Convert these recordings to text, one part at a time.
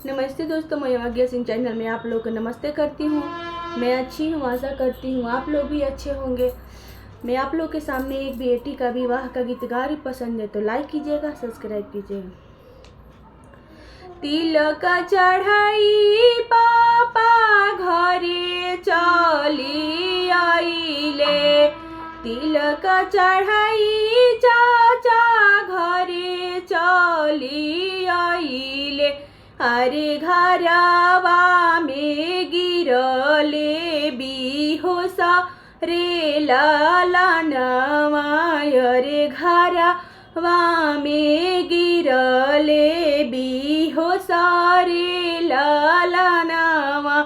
नमस्ते दोस्तों, मैं आज्ञा सिंह चैनल में आप लोग को नमस्ते करती हूँ। मैं अच्छी हूँ, आशा करती हूँ आप लोग भी अच्छे होंगे। मैं आप लोग के सामने एक बेटी का विवाह का गीत गा रही। पसंद है तो लाइक कीजिएगा, सब्सक्राइब कीजिएगा। तिलक चढ़ाई पापा घरे चली आइले, तिलक चढ़ाई चाचा घरे चली आइले। अरे घरवा में गिरले बिहोसा रे लालनवा, अरे घरवा में गिरले बिहोसा रे लालनवा।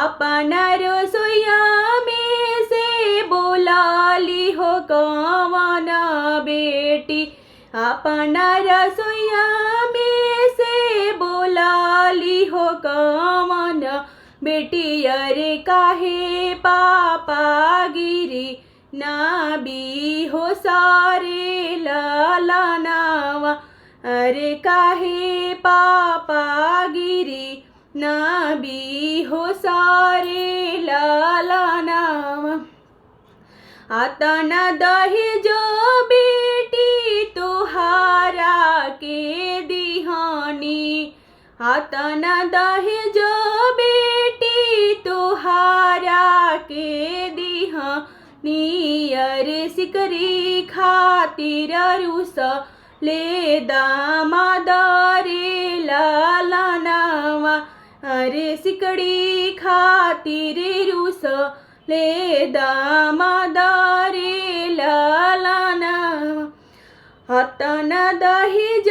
अपना रसोईया में से बोलाली हो कवन बेटी, अपना रसोईया में से बोलाली हो कवन बेटी। अरे काहे पापा गिरी ना भी हो सारे लालनवा, अरे काहे पापा गिरी ना भी हो सारे लालनवा। आतना दहेजो बेटी तोहारा के दिहानी, आतना दहेजो बेटी तोहारा के दिहानी। अरे सिकरी खातिर रूस ले दामाद रे लालनवा, अरे सिकड़ी खातिर रूस ले दामाद रे लालनवा। अतना दहेज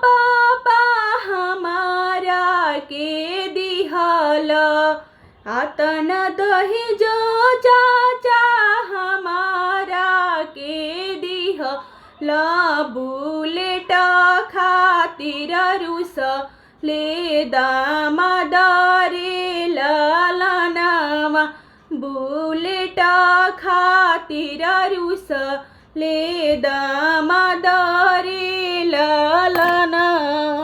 पापा हमारा के दिहल, अतना दहेज चाचा हमारा के दिहल। बुलेट खातिर रूस ले दामाद रे लालनवा, बुलेट खातिर रूस ले दामाद रे लालनवा।